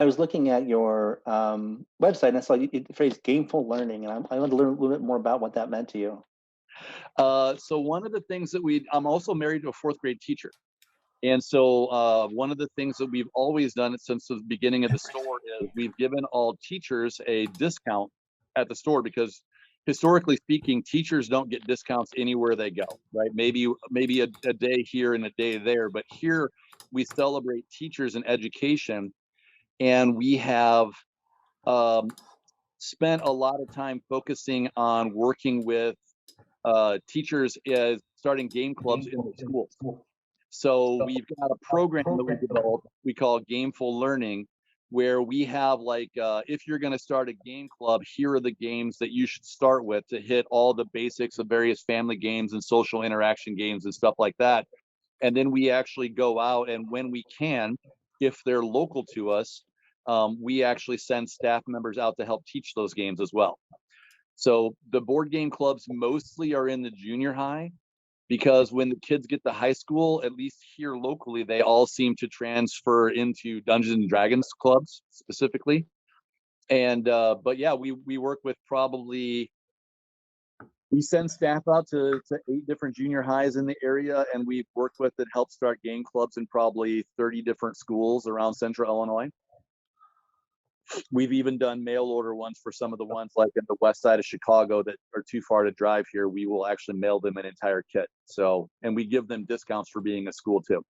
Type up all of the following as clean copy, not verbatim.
I was looking at your website and I saw the phrase gameful learning, and I want to learn a little bit more about what that meant to you. So one of the things that I'm also married to a fourth grade teacher. And so one of the things that we've always done since the beginning of the store is we've given all teachers a discount at the store because historically speaking, teachers don't get discounts anywhere they go, right? Maybe a day here and a day there, but here we celebrate teachers and education, and we have um, spent a lot of time focusing on working with teachers as starting game clubs in the schools. So we've got a program that we developed we call Gameful Learning, where we have if you're going to start a game club, here are the games that you should start with to hit all the basics of various family games and social interaction games and stuff like that. And then we actually go out, and when we can, if they're local to us, we actually send staff members out to help teach those games as well. So the board game clubs mostly are in the junior high, because when the kids get to high school, at least here locally, they all seem to transfer into Dungeons and Dragons clubs specifically. And but yeah, we work with we send staff out to 8 different junior highs in the area, and we've worked with and helped start game clubs in probably 30 different schools around central Illinois. We've even done mail order ones for some of the ones like in the west side of Chicago that are too far to drive here. We will actually mail them an entire kit. So, and we give them discounts for being a school too.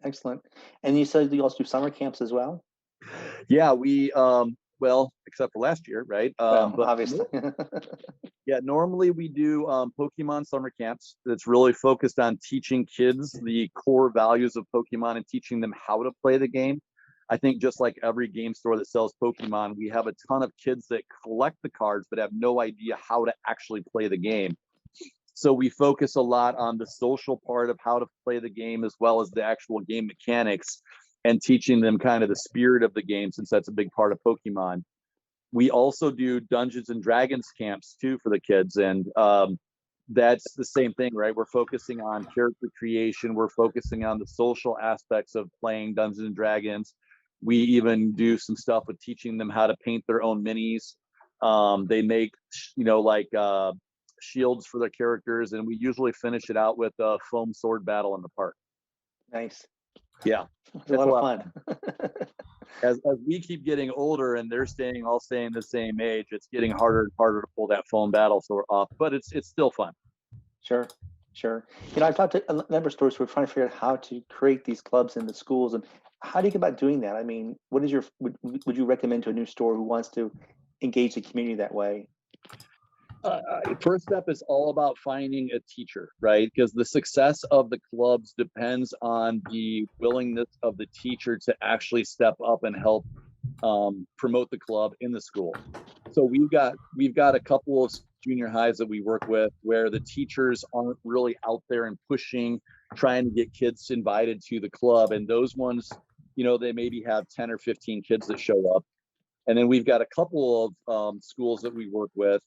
Excellent. And you said you also do summer camps as well? Yeah, well, except for last year, right? But obviously. Yeah, normally we do Pokemon summer camps that's really focused on teaching kids the core values of Pokemon and teaching them how to play the game. I think just like every game store that sells Pokemon, we have a ton of kids that collect the cards but have no idea how to actually play the game. So we focus a lot on the social part of how to play the game as well as the actual game mechanics and teaching them kind of the spirit of the game, since that's a big part of Pokemon. We also do Dungeons and Dragons camps too for the kids, and that's the same thing, right? We're focusing on character creation. We're focusing on the social aspects of playing Dungeons and Dragons. We even do some stuff with teaching them how to paint their own minis. They make, shields for their characters, and we usually finish it out with a foam sword battle in the park. Nice. Yeah, it's a lot of fun. As we keep getting older and they're staying the same age, it's getting harder and harder to pull that foam battle sword off, but it's still fun. Sure. I've talked to a number of stores who are trying to figure out how to create these clubs in the schools. And how do you go about doing that? I mean, what is would you recommend to a new store who wants to engage the community that way? First step is all about finding a teacher, right? Because the success of the clubs depends on the willingness of the teacher to actually step up and help promote the club in the school. So we've got a couple of junior highs that we work with where the teachers aren't really out there and pushing, trying to get kids invited to the club. And those ones, they maybe have 10 or 15 kids that show up. And then we've got a couple of schools that we work with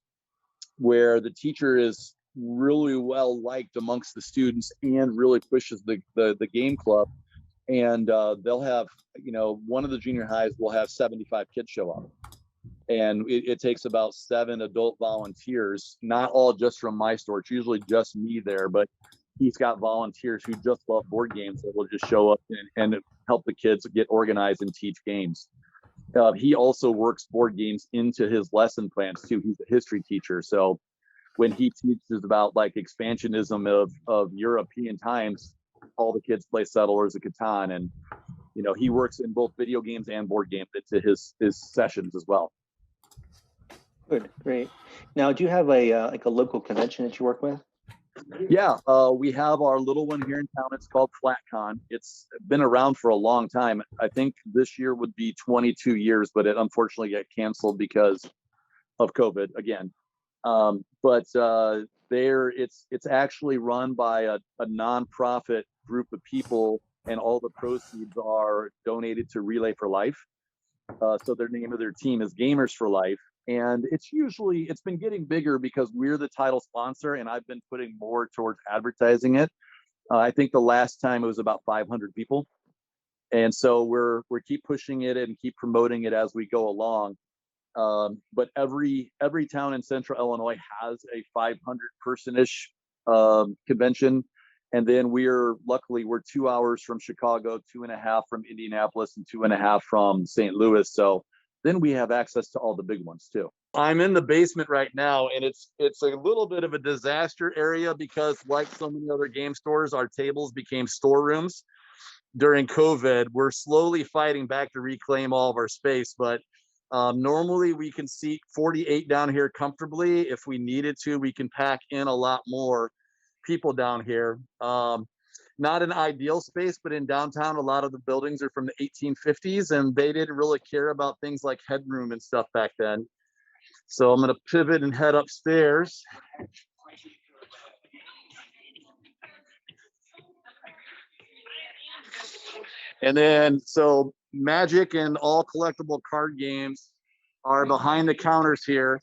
where the teacher is really well liked amongst the students and really pushes the game club. And they'll have, one of the junior highs will have 75 kids show up. And it takes about 7 adult volunteers, not all just from my store. It's usually just me there, but he's got volunteers who just love board games that will just show up and help the kids get organized and teach games. He also works board games into his lesson plans too. He's a history teacher. So when he teaches about like expansionism of European times, all the kids play Settlers of Catan. And, he works in both video games and board games into his sessions as well. Good, great. Now, do you have a local convention that you work with? Yeah, we have our little one here in town. It's called FlatCon. It's been around for a long time. I think this year would be 22 years, but it unfortunately got canceled because of COVID again. But it's actually run by a nonprofit group of people, and all the proceeds are donated to Relay for Life. So their name of their team is Gamers for Life. And it's been getting bigger because we're the title sponsor, and I've been putting more towards advertising it. I think the last time it was about 500 people. And so we're keep pushing it and keep promoting it as we go along. But every town in Central Illinois has a 500 person-ish convention, and then luckily we're 2 hours from Chicago, 2.5 from Indianapolis, and 2.5 from St. Louis. So then we have access to all the big ones too. I'm in the basement right now, and it's a little bit of a disaster area because, like so many other game stores, our tables became storerooms during COVID. We're slowly fighting back to reclaim all of our space, but normally we can seat 48 down here comfortably. If we needed to, we can pack in a lot more people down here. Not an ideal space, but in downtown, a lot of the buildings are from the 1850s, and they didn't really care about things like headroom and stuff back then. So I'm going to pivot and head upstairs. And then, so Magic and all collectible card games are behind the counters here.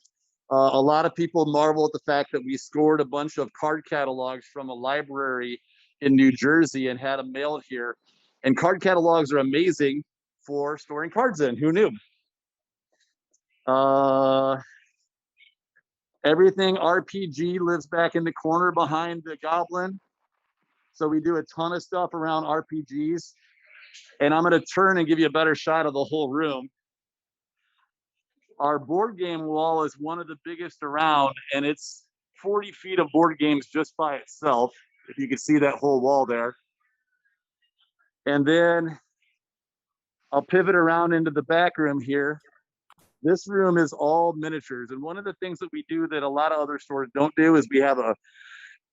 A lot of people marvel at the fact that we scored a bunch of card catalogs from a library in New Jersey and had them mailed here. And card catalogs are amazing for storing cards in. Who knew? Everything RPG lives back in the corner behind the Goblin. So we do a ton of stuff around RPGs. And I'm going to turn and give you a better shot of the whole room. Our board game wall is one of the biggest around, and it's 40 feet of board games just by itself, if you can see that whole wall there. And then I'll pivot around into the back room here. This room is all miniatures. And one of the things that we do that a lot of other stores don't do is we have a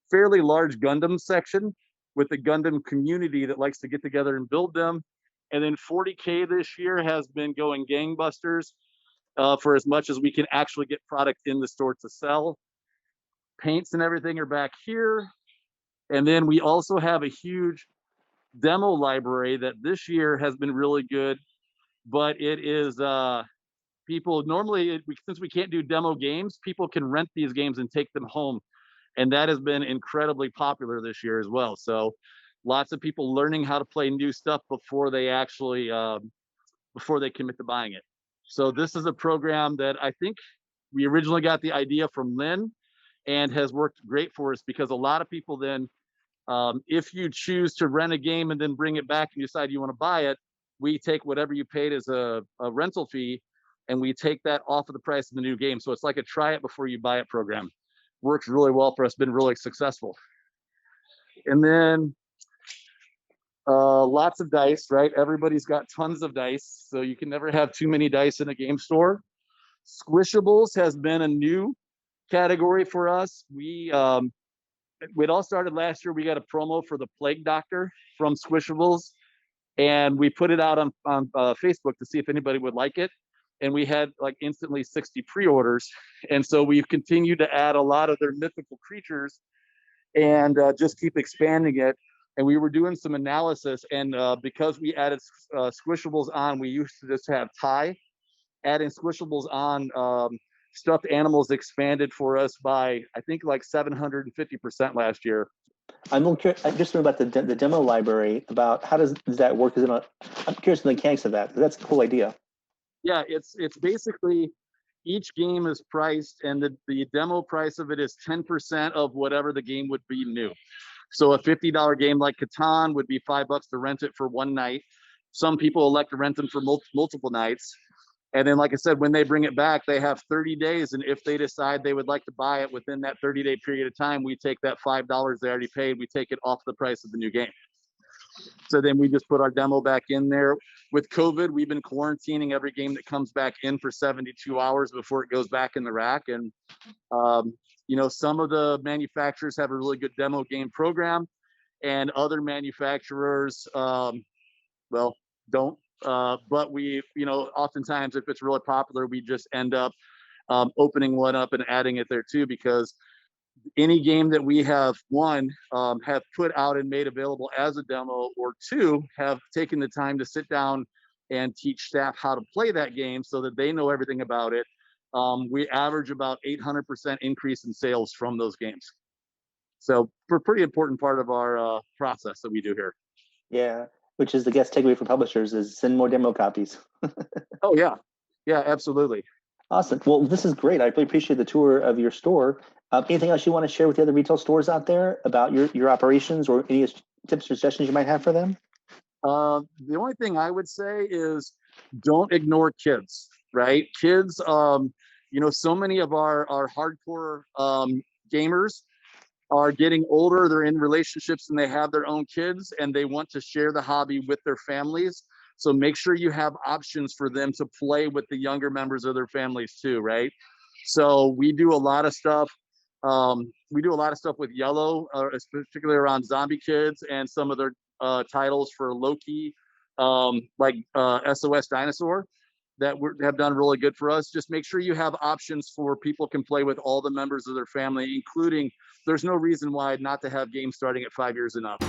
fairly large Gundam section with the Gundam community that likes to get together and build them. And then 40K this year has been going gangbusters for as much as we can actually get product in the store to sell. Paints and everything are back here. And then we also have a huge demo library that this year has been really good, but it is people normally, since we can't do demo games, people can rent these games and take them home. And that has been incredibly popular this year as well. So lots of people learning how to play new stuff before they actually, before they commit to buying it. So this is a program that I think we originally got the idea from Lynn and has worked great for us, because a lot of people then, if you choose to rent a game and then bring it back and decide you want to buy it, we take whatever you paid as a rental fee and we take that off of the price of the new game. So it's like a try it before you buy it program. Works really well for us, been really successful. And then lots of dice, right? Everybody's got tons of dice, so you can never have too many dice in a game store. Squishables has been a new category for us. It all started last year. We got a promo for the Plague Doctor from Squishables, and we put it out on Facebook to see if anybody would like it. And we had like instantly 60 pre-orders. And so we've continued to add a lot of their mythical creatures and just keep expanding it. And we were doing some analysis, and because we added Squishables on, we used to just have Ty. Adding Squishables on, stuffed animals expanded for us by, I think, like 750% last year. I'm just about the demo library. About how does that work? I'm curious the mechanics of that. That's a cool idea. Yeah, it's basically each game is priced, and the demo price of it is 10% of whatever the game would be new. So a $50 game like Catan would be $5 to rent it for one night. Some people elect to rent them for multiple nights. And then, like I said, when they bring it back, they have 30 days. And if they decide they would like to buy it within that 30-day period of time, we take that $5 they already paid, we take it off the price of the new game. So then we just put our demo back in there. With COVID, we've been quarantining every game that comes back in for 72 hours before it goes back in the rack. And, you know, some of the manufacturers have a really good demo game program, and other manufacturers, well, don't. But we, you know, oftentimes if it's really popular, we just end up opening one up and adding it there too, because any game that we have, one, have put out and made available as a demo, or two, have taken the time to sit down and teach staff how to play that game so that they know everything about it. We average about 800% increase in sales from those games. So for a pretty important part of our process that we do here. Yeah. which is the guest takeaway for publishers is send more demo copies. Oh yeah, yeah, absolutely. Awesome. Well, this is great. I really appreciate the tour of your store. Anything else you want to share with the other retail stores out there about your operations, or any tips or suggestions you might have for them? The only thing I would say is don't ignore kids, right? Kids, so many of our hardcore gamers are getting older, they're in relationships and they have their own kids and they want to share the hobby with their families. So make sure you have options for them to play with the younger members of their families too, right? So we do a lot of stuff. With Yellow, particularly around Zombie Kids and some of their titles for Loki, like SOS Dinosaur, that have done really good for us. Just make sure you have options for people can play with all the members of their family, including there's no reason why not to have games starting at 5 years and up.